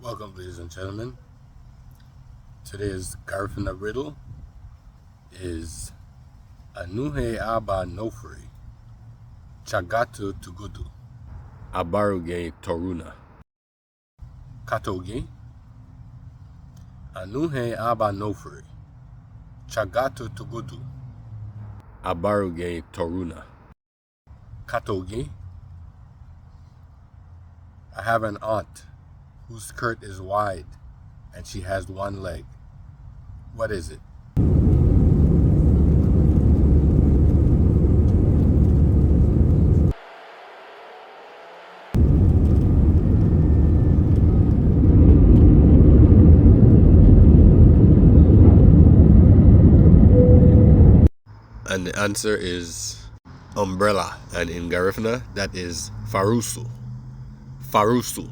Welcome, ladies and gentlemen. Today's Garifuna Riddle is Anuhe Aba Nofri Chagatu Tugudu Abaruge Toruna Katogi Anuhe Aba Nofri Chagatu Tugudu Abaruge Toruna Katogi. I have an aunt whose skirt is wide and she has one leg. What is it? And the answer is umbrella, and in Garifuna that is farusu. Farusu.